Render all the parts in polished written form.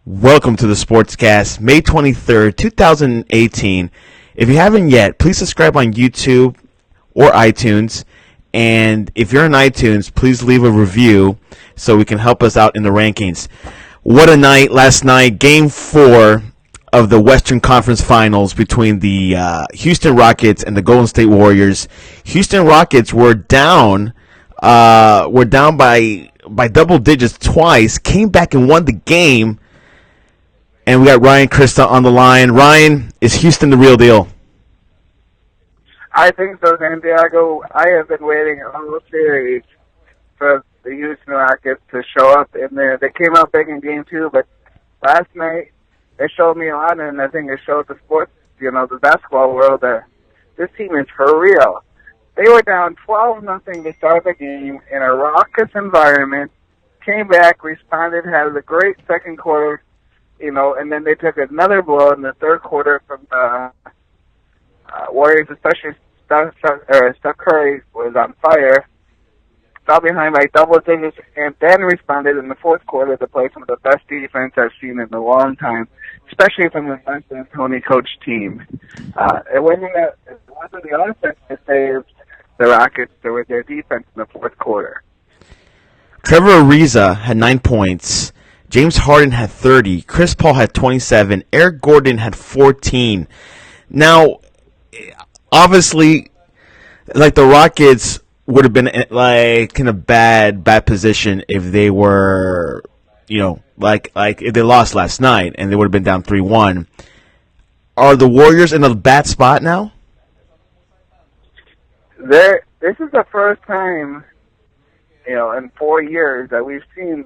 Welcome to the Sportscast, May 23rd, 2018. If you haven't yet, please subscribe on YouTube or iTunes. And if you're on iTunes, please leave a review so we can help us out in the rankings. What a night last night. Game 4 of the Western Conference Finals between the Houston Rockets and the Golden State Warriors. Houston Rockets were down by double digits twice, came back and won the game. And we got Ryan Christa on the line. Ryan, is Houston the real deal? I think so, Santiago. I have been waiting all series for the Houston Rockets to show up in there. They came out big in Game 2, but last night they showed me a lot, and I think it showed the sports, the basketball world that this team is for real. They were down 12-0 to start the game in a raucous environment, came back, responded, had a great second quarter, and then they took another blow in the third quarter from the Warriors, especially Steph Curry was on fire, fell behind by double digits, and then responded in the fourth quarter to play some of the best defense I've seen in a long time, especially from the San Antonio coach team. It wasn't the offense that saved the Rockets, there was their defense in the fourth quarter. Trevor Ariza had 9 points. James Harden had 30. Chris Paul had 27. Eric Gordon had 14. Now, obviously, the Rockets would have been in a bad position if they were, if they lost last night and they would have been down 3-1. Are the Warriors in a bad spot now? This is the first time, in 4 years that we've seen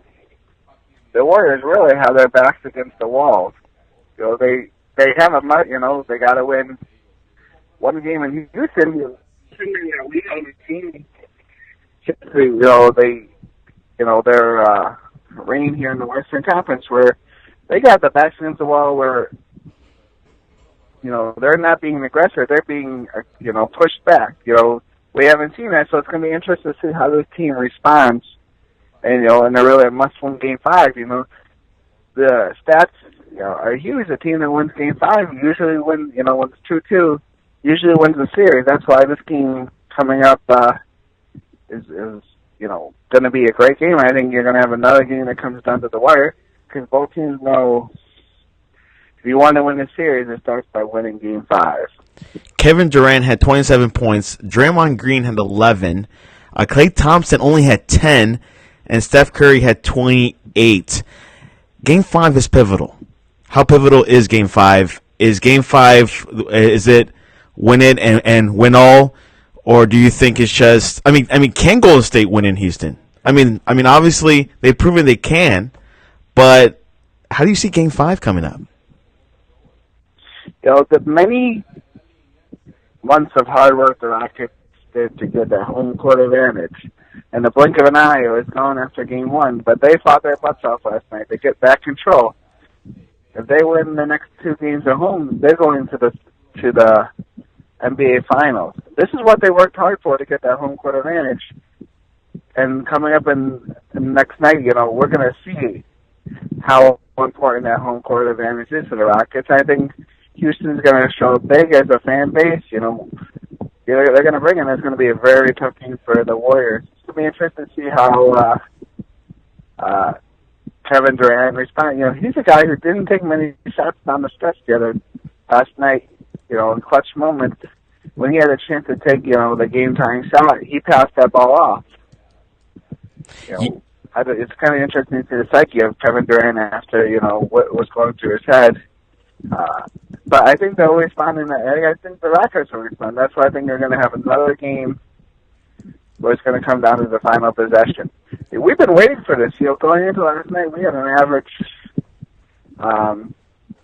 the Warriors really have their backs against the walls. They have they got to win one game in Houston. We haven't seen. Their reign here in the Western Conference, where they got the backs against the wall, where they're not being an aggressor, they're being pushed back. We haven't seen that, so it's going to be interesting to see how this team responds. And they're really a must-win Game 5. The stats are huge. A team that wins Game 5 usually when it's 2-2, usually wins the series. That's why this game coming up is going to be a great game. I think you're going to have another game that comes down to the wire, because both teams know if you want to win the series, it starts by winning Game 5. Kevin Durant had 27 points. Draymond Green had 11. Klay Thompson only had 10. And Steph Curry had 28. Game 5 is pivotal. How pivotal is Game 5? Is Game 5, is it win it and win all? Or do you think it's just, can Golden State win in Houston? Obviously, they've proven they can, but how do you see Game 5 coming up? The many months of hard work the Rockets did to get that home court advantage, in the blink of an eye, it was gone after Game 1. But they fought their butts off last night to get back control. If they win the next 2 games at home, they're going to the NBA Finals. This is what they worked hard for, to get that home court advantage. And coming up in next night, we're going to see how important that home court advantage is to the Rockets. I think Houston's going to show big as a fan base. They're going to bring in. It's going to be a very tough game for the Warriors. It's going to be interesting to see how Kevin Durant responds. He's a guy who didn't take many shots down the stretch last night. In clutch moments, when he had a chance to take the game-tying shot, he passed that ball off. It's kind of interesting to see the psyche of Kevin Durant after what was going through his head. But I think they'll respond I think the Rockets will respond. That's why I think they're going to have another game where it's going to come down to the final possession. We've been waiting for this. Going into last night, we had an average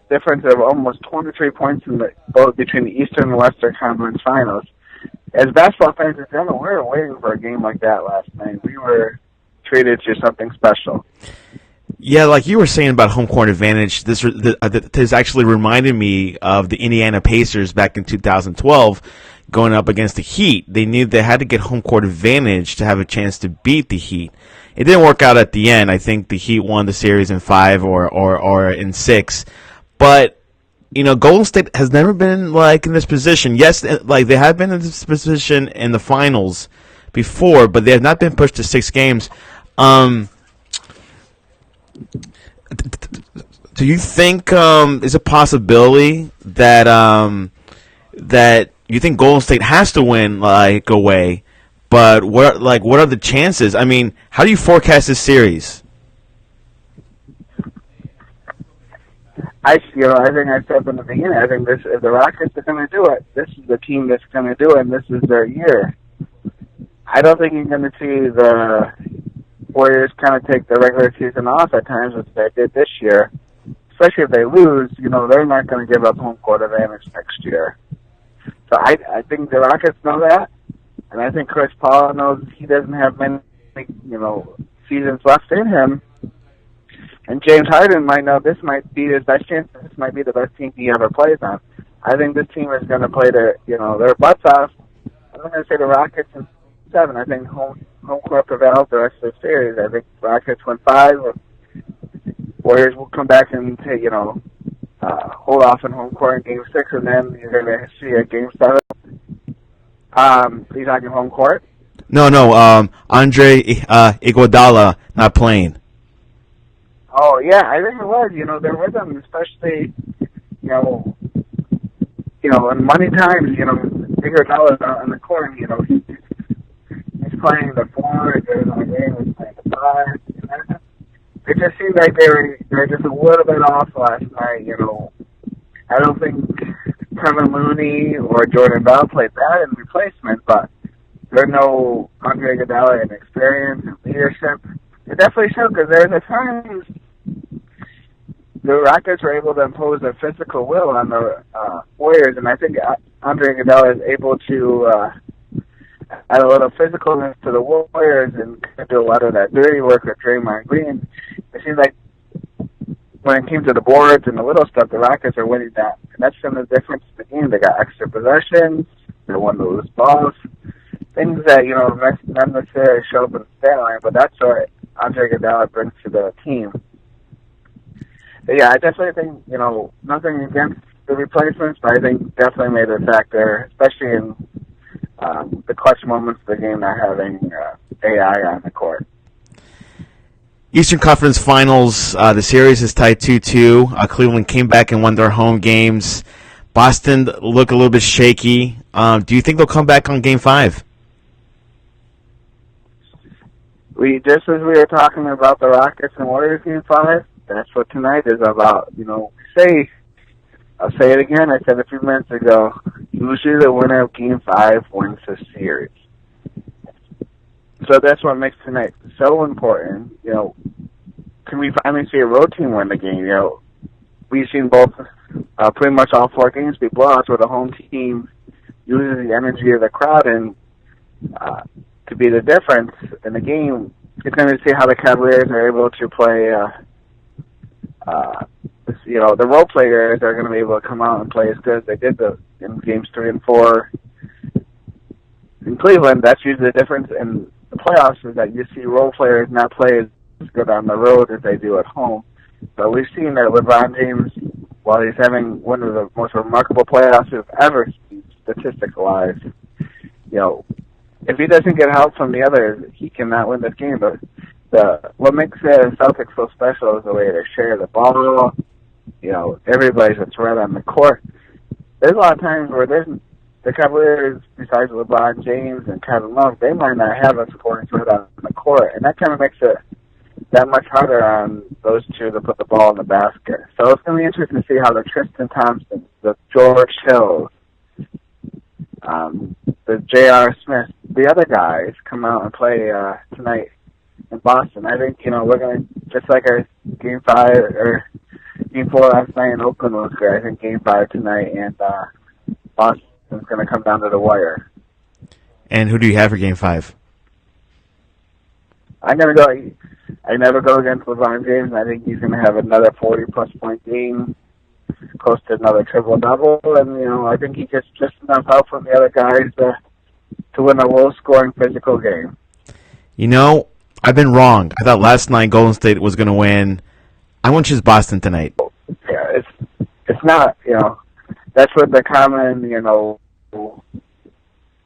difference of almost 23 points both between the Eastern and Western Conference Finals. As basketball fans in general, we were waiting for a game like that last night. We were treated to something special. Yeah, like you were saying about home court advantage, this actually reminded me of the Indiana Pacers back in 2012 going up against the Heat. They knew they had to get home court advantage to have a chance to beat the Heat. It didn't work out at the end. I think the Heat won the series in 5 or in 6. But, Golden State has never been, in this position. Yes, they have been in this position in the finals before, but they have not been pushed to 6 games. Do you think is a possibility that that you think Golden State has to win away? But what are the chances? I mean, how do you forecast this series? I think I said from the beginning. I think if the Rockets are going to do it, this is the team that's going to do it, and this is their year. I don't think you're going to see the Warriors kind of take the regular season off at times, as they did this year. Especially if they lose, they're not going to give up home court advantage next year. So I think the Rockets know that, and I think Chris Paul knows he doesn't have many, seasons left in him. And James Harden might know this might be his best chance. This might be the best team he ever plays on. I think this team is going to play their butts off. I'm not going to say the Rockets in 7. I think home court prevails the rest of the series. I think Rockets win 5. Warriors will come back and hold off in home court in Game 6, and then you're going to see a Game 7. He's talking home court? No. Andre Iguodala not playing. Oh yeah, I think it was. Their rhythm, especially in money times. Iguodala's out on the court. He's playing the 4. There's a game. He's playing the 5. It just seemed like they were just a little bit off last night, I don't think Kevin Looney or Jordan Bell played that in replacement, but there's no Andre Iguodala in experience and leadership. It definitely showed because there's a times the Rockets were able to impose their physical will on the Warriors, and I think Andre Iguodala is able to add a little physicalness to the Warriors and do a lot of that dirty work with Draymond Green. It seems like when it came to the boards and the little stuff, the Rockets are winning that. And that's some of the difference in the game. They got extra possessions. They won the loose balls. Things that, not necessarily show up in the stat line, but that's what Andre Iguodala brings to the team. But yeah, I definitely think, nothing against the replacements, but I think definitely made a factor, especially in the clutch moments of the game, not having AI on the court. Eastern Conference Finals, the series is tied 2-2. Cleveland came back and won their home games. Boston looked a little bit shaky. Do you think they'll come back on Game 5? Just as we were talking about the Rockets and Warriors Game 5, that's what tonight is about. I'll say it again, I said a few minutes ago, usually the winner of Game 5 wins the series. So that's what makes tonight so important. Can we finally see a road team win the game? We've seen both, pretty much all 4 games be blowouts where the home team uses the energy of the crowd and to be the difference in the game. It's going to see how the Cavaliers are able to play. The role players are going to be able to come out and play as good as they did in Games 3 and 4 in Cleveland. That's usually the difference in the playoffs, is that you see role players not play as good on the road as they do at home. But we've seen that LeBron James, while he's having one of the most remarkable playoffs we've ever seen, statistics-wise, if he doesn't get help from the others, he cannot win this game. But what makes the Celtics so special is the way they share the ball. Everybody's a threat on the court. There's a lot of times where the Cavaliers, besides LeBron James and Kevin Love, they might not have a scoring threat on the court, and that kind of makes it that much harder on those two to put the ball in the basket. So it's going to be interesting to see how the Tristan Thompson, the George Hills, the J.R. Smith, the other guys come out and play tonight in Boston. I think, we're going to, just like our Game 5 or Game 4 last night in Oakland was great, I think Game 5 tonight and Boston's going to come down to the wire. And who do you have for Game 5? I'm going to go, I never go against LeBron James, and I think he's going to have another 40-plus point game, close to another triple-double, and, I think he gets just enough help from the other guys to win a low-scoring physical game. I've been wrong. I thought last night Golden State was going to win. I want to choose Boston tonight. Yeah, it's not, that's what the common,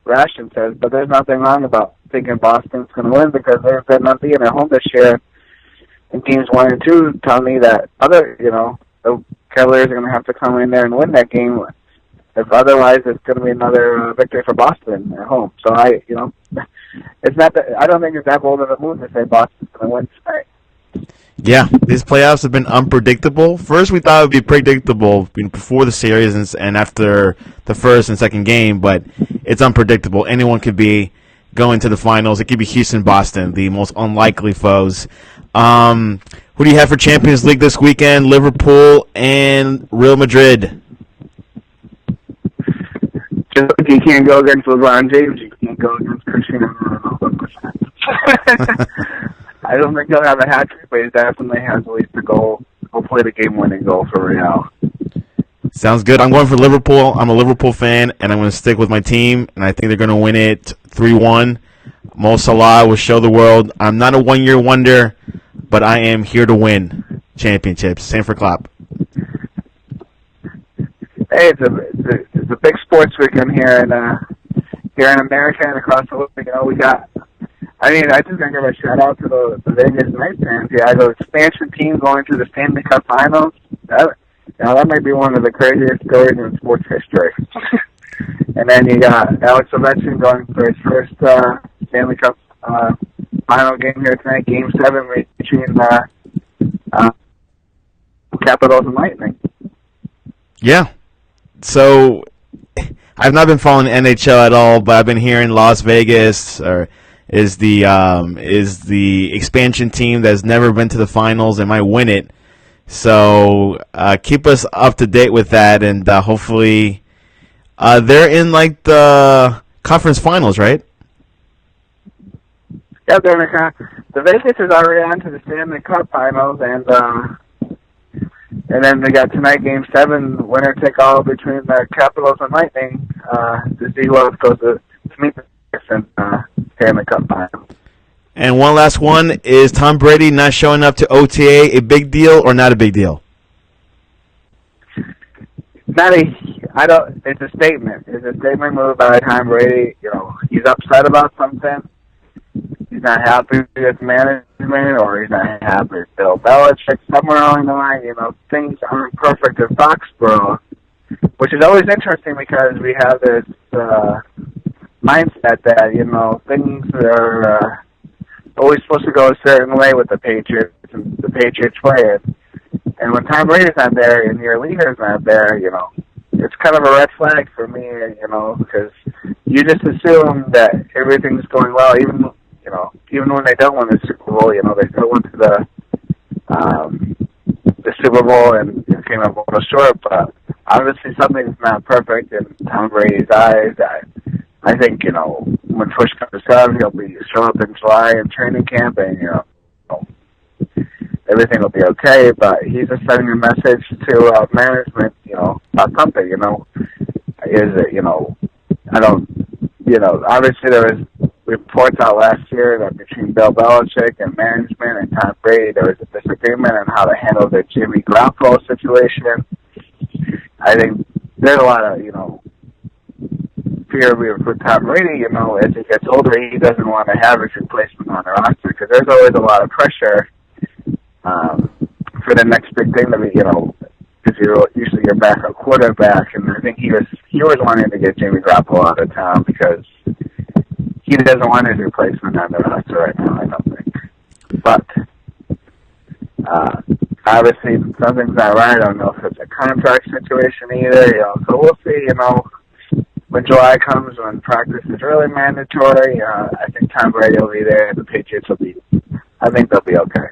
ration says, but there's nothing wrong about thinking Boston's going to win because they've been not being at home this year in games 1 and 2 tell me that the Cavaliers are going to have to come in there and win that game. If otherwise, it's going to be another victory for Boston at home. So it's not that I don't think it's that bold of a move to say Boston's going to win tonight. Yeah, these playoffs have been unpredictable. First, we thought it would be predictable before the series and after the first and second game, but it's unpredictable. Anyone could be going to the finals. It could be Houston, Boston, the most unlikely foes. Who do you have for Champions League this weekend? Liverpool and Real Madrid. Just like you can't go against LeBron James, you can't go against Cristiano Ronaldo. I don't think he'll have a hat trick, but he definitely has at least a goal. Hopefully the game-winning goal for Real. Sounds good. I'm going for Liverpool. I'm a Liverpool fan, and I'm going to stick with my team, and I think they're going to win it 3-1. Mo Salah will show the world. I'm not a one-year wonder, but I am here to win championships. Same for Klopp. Hey, it's a big sports weekend here in America and across the world. We got. I just gotta give a shout out to the Vegas Knights and Santiago expansion team going to the Stanley Cup Finals. That might be one of the craziest stories in sports history. And then you got Alex Ovechkin going for his first Stanley Cup final game here tonight, Game 7 between Capitals and Lightning. Yeah. So I've not been following NHL at all, but I've been hearing Las Vegas is the expansion team that's never been to the finals and might win it. So keep us up to date with that, and hopefully they're in like the conference finals, right? Yeah, the Vegas is already on to the Stanley Cup Finals, and then we got tonight Game 7, winner take all between the Capitals and Lightning to see who else goes to meet the Stanley Cup Finals. And one last one, is Tom Brady not showing up to OTA a big deal or not a big deal? It's a statement. It's a statement move by Tom Brady. He's upset about something. He's not happy with management, or he's not happy with Bill Belichick. Somewhere along the line, things aren't perfect in Foxborough, which is always interesting because we have this mindset that, things are always supposed to go a certain way with the Patriots and the Patriots way it. And when Tom Brady's not there and your leader's not there, it's kind of a red flag for me, because you just assume that everything's going well, even when they don't win the Super Bowl, they still went to the Super Bowl and came up a little short, but obviously something's not perfect in Tom Brady's eyes. I think, when push comes to shove, he'll show up in July in training camp and, everything will be okay, but he's just sending a message to management, about something, obviously there was reports out last year that between Bill Belichick and management and Tom Brady, there was a disagreement on how to handle the Jimmy Garoppolo situation. I think there's a lot of, fear with Tom Brady, as he gets older, he doesn't want to have his replacement on the roster because there's always a lot of pressure for the next big thing to be, because you're usually your backup quarterback, and I think he was wanting to get Jimmy Garoppolo out of town because he doesn't want his replacement on the roster right now, I don't think. But obviously something's not right. I don't know if it's a contract situation either, so we'll see, when July comes, when practice is really mandatory. I think Tom Brady will be there. The Patriots I think they'll be okay.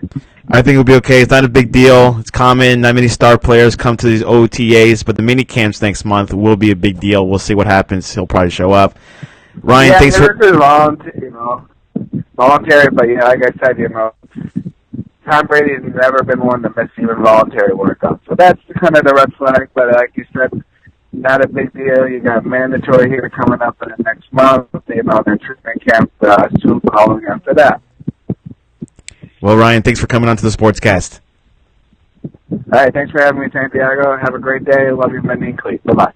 I think it'll be okay. It's not a big deal. It's common. Not many star players come to these OTAs, but the mini camps next month will be a big deal. We'll see what happens. He'll probably show up. Ryan, thanks for... This is voluntary, but like I said, Tom Brady's never been one to miss even voluntary workouts. So that's kind of the red flag, but like you said, not a big deal. You got mandatory here coming up in the next month. Their treatment camp soon following after that. Well, Ryan, thanks for coming on to the Sportscast. All right, thanks for having me, Santiago. Have a great day. Love you, Benny and Cleet. Bye-bye.